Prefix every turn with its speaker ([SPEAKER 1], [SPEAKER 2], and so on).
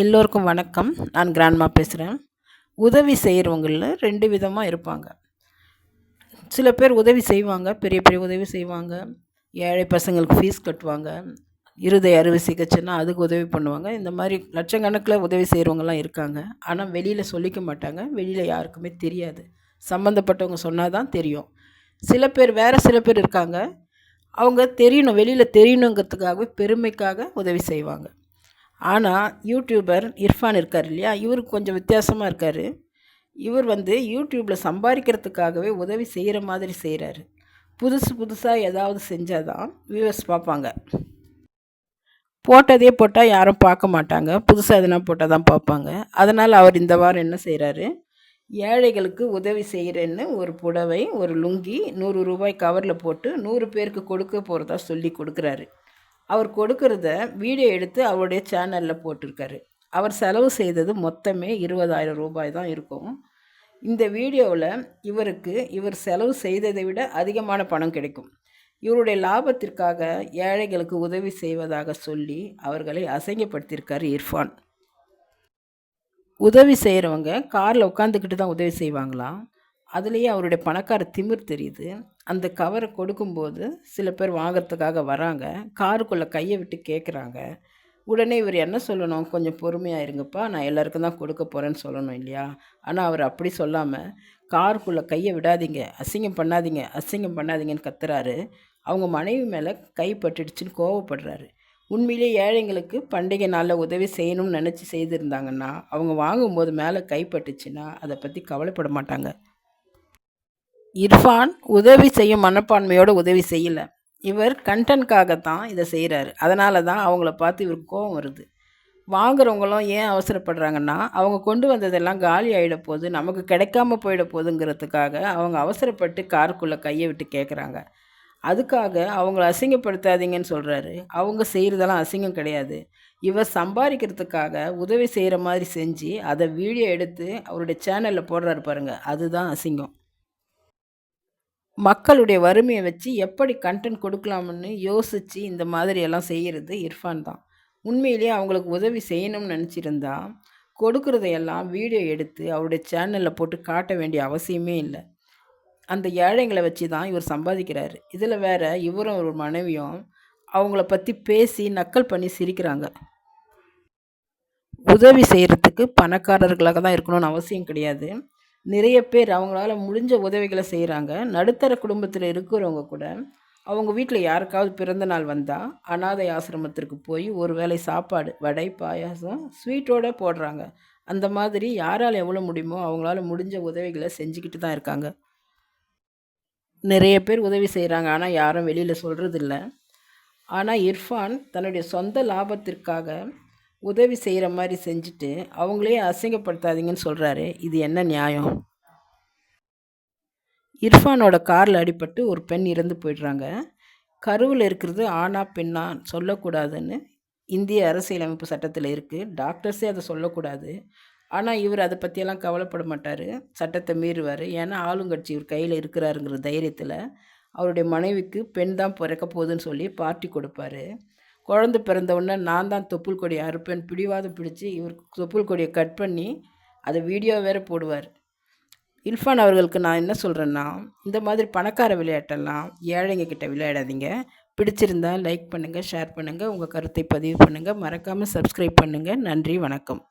[SPEAKER 1] எல்லோருக்கும் வணக்கம். நான் கிராண்ட்மா பேசுகிறேன். உதவி செய்கிறவங்களில் 2 விதமாக இருப்பாங்க. சில பேர் உதவி செய்வாங்க, பெரிய பெரிய உதவி செய்வாங்க. ஏழை பசங்களுக்கு ஃபீஸ் கட்டுவாங்க. இருதய அறுவை சிகிச்சைன்னா அதுக்கு உதவி பண்ணுவாங்க. இந்த மாதிரி லட்சக்கணக்கில் உதவி செய்கிறவங்கலாம் இருக்காங்க. ஆனால் வெளியில் சொல்லிக்க மாட்டாங்க. வெளியில் யாருக்குமே தெரியாது. சம்மந்தப்பட்டவங்க சொன்னால் தான் தெரியும். சில பேர் இருக்காங்க. அவங்க தெரியணும், வெளியில் தெரியணுங்கிறதுக்காகவே பெருமைக்காக உதவி செய்வாங்க. ஆனால் யூடியூபர் இர்ஃபான் இருக்கார் இல்லையா, இவர் கொஞ்சம் வித்தியாசமாக இருக்கார். இவர் யூடியூப்பில் சம்பாதிக்கிறதுக்காகவே உதவி செய்கிற மாதிரி செய்கிறாரு. புதுசாக ஏதாவது செஞ்சால் தான் வியூவர்ஸ் பார்ப்பாங்க. போட்டதே போட்டால் யாரும் பார்க்க மாட்டாங்க. புதுசாக எதுனா போட்டால் தான் பார்ப்பாங்க. அதனால் அவர் இந்த வாரம் என்ன செய்கிறாரு, ஏழைகளுக்கு உதவி செய்கிறேன்னு ஒரு புடவை, ஒரு லுங்கி 100 ரூபாய் கவரில் போட்டு 100 பேருக்கு கொடுக்க போகிறதா சொல்லி கொடுக்குறாரு. அவர் கொடுக்கறத வீடியோ எடுத்து அவருடைய சேனலில் போட்டிருக்காரு. அவர் செலவு செய்தது மொத்தமே 20,000 ரூபாய் தான் இருக்கும். இந்த வீடியோவில் இவர் செலவு செய்ததை விட அதிகமான பணம் கிடைக்கும். இவருடைய லாபத்திற்காக ஏழைகளுக்கு உதவி செய்வதாக சொல்லி அவர்களை அசிங்கப்படுத்தியிருக்காரு இர்ஃபான். உதவி செய்கிறவங்க காரில் உட்காந்துக்கிட்டு தான் உதவி செய்வாங்களாம். அதுலேயே அவருடைய பணக்கார திமிர் தெரியுது. அந்த கவரை கொடுக்கும்போது சில பேர் வாங்கிறதுக்காக வராங்க. காருக்குள்ளே கையை விட்டு கேட்குறாங்க. உடனே இவர் என்ன சொல்லணும், கொஞ்சம் பொறுமையாக இருங்கப்பா, நான் எல்லாருக்கும் தான் கொடுக்க போகிறேன்னு சொல்லணும் இல்லையா. ஆனால் அவர் அப்படி சொல்லாமல் காருக்குள்ளே கையை விடாதீங்க, அசிங்கம் பண்ணாதீங்கன்னு கத்துறாரு. அவங்க மனைவி மேலே கை பட்டுடுச்சுன்னு கோவப்படுறாரு. உண்மையிலே ஏழைங்களுக்கு பண்டிகை நாளில் உதவி செய்யணும்னு நினச்சி செய்திருந்தாங்கன்னா அவங்க வாங்கும்போது மேலே கைப்பட்டுச்சுன்னா அதை பற்றி கவலைப்பட மாட்டாங்க. இர்ஃபான் உதவி செய்யும் மனப்பான்மையோடு உதவி செய்யலை. இவர் கண்டென்ட்காகத்தான் இதை செய்கிறாரு. அதனால தான் அவங்கள பார்த்து இவருக்கு கோவம் வருது. வாங்குறவங்களும் ஏன் அவசரப்படுறாங்கன்னா, அவங்க கொண்டு வந்ததெல்லாம் காலி ஆகிட போகுது, நமக்கு கிடைக்காம போயிட போகுதுங்கிறதுக்காக அவங்க அவசரப்பட்டு காருக்குள்ளே கையை விட்டு கேட்குறாங்க. அதுக்காக அவங்கள அசிங்கப்படுத்தாதீங்கன்னு சொல்கிறாரு. அவங்க செய்கிறதெல்லாம் அசிங்கம் கிடையாது. இவர் சம்பாதிக்கிறதுக்காக உதவி செய்கிற மாதிரி செஞ்சு அதை வீடியோ எடுத்து அவருடைய சேனலில் போடுறாரு பாருங்கள், அதுதான் அசிங்கம். மக்களுடைய வறுமையை வச்சு எப்படி கண்டென்ட் கொடுக்கலாம்னு யோசித்து இந்த மாதிரியெல்லாம் செய்கிறது இர்ஃபான் தான். உண்மையிலேயே அவங்களுக்கு உதவி செய்யணும்னு நினச்சிருந்தா கொடுக்குறதையெல்லாம் வீடியோ எடுத்து அவருடைய சேனலில் போட்டு காட்ட வேண்டிய அவசியமே இல்லை. அந்த ஏழைங்களை வச்சு தான் இவர் சம்பாதிக்கிறாரு. இதில் வேற இவரும் ஒரு மனைவியும் அவங்கள பற்றி பேசி நக்கல் பண்ணி சிரிக்கிறாங்க. உதவி செய்கிறதுக்கு பணக்காரர்களாக தான் இருக்கணும்னு அவசியம் கிடையாது. நிறைய பேர் அவங்களால முடிஞ்ச உதவிகளை செய்கிறாங்க. நடுத்தர குடும்பத்தில் இருக்கிறவங்க கூட அவங்க வீட்டில் யாருக்காவது பிறந்த நாள் வந்தால் அனாதை ஆசிரமத்திற்கு போய் ஒரு வேளை சாப்பாடு, வடை, பாயாசம், ஸ்வீட்டோடு போடுறாங்க. அந்த மாதிரி யாரால் எவ்வளோ முடியுமோ அவங்களால முடிஞ்ச உதவிகளை செஞ்சுக்கிட்டு தான் இருக்காங்க. நிறைய பேர் உதவி செய்கிறாங்க, ஆனால் யாரும் வெளியில் சொல்கிறதில்ல. ஆனால் இர்ஃபான் தன்னுடைய சொந்த லாபத்திற்காக உதவி செய்கிற மாதிரி செஞ்சுட்டு அவங்களே அசிங்கப்படுத்தாதீங்கன்னு சொல்கிறாரு. இது என்ன நியாயம்? இர்ஃபானோட காரில் அடிபட்டு ஒரு பெண் இறந்து போயிடுறாங்க. கருவில் இருக்கிறது ஆணா பெண்ணா சொல்லக்கூடாதுன்னு இந்திய அரசியலமைப்பு சட்டத்தில் இருக்குது. டாக்டர்ஸே அதை சொல்லக்கூடாது. ஆனால் இவர் அதை பற்றியெல்லாம் கவலைப்பட மாட்டார், சட்டத்தை மீறுவார். ஏன்னா ஆளுங்கட்சி இவர் கையில் இருக்கிறாருங்கிற தைரியத்தில் அவருடைய மனைவிக்கு பெண் தான் பிறக்க போகுதுன்னு சொல்லி பார்ட்டி கொடுப்பாரு. குழந்தை பிறந்தவுடனே நான் தான் தொப்புள் கொடியை அறுப்பேன் பிடிவாதம் பிடிச்சி இவர் தொப்புள் கொடியை கட் பண்ணி அதை வீடியோ வேறு போடுவார். இர்ஃபான் அவர்களுக்கு நான் என்ன சொல்கிறேன்னா, இந்த மாதிரி பணக்கார விளையாட்டெல்லாம் ஏழைங்க கிட்ட விளையாடாதீங்க. பிடிச்சிருந்தால் லைக் பண்ணுங்கள், ஷேர் பண்ணுங்கள், உங்கள் கருத்தை பதிவு பண்ணுங்கள், மறக்காமல் சப்ஸ்கிரைப் பண்ணுங்கள். நன்றி, வணக்கம்.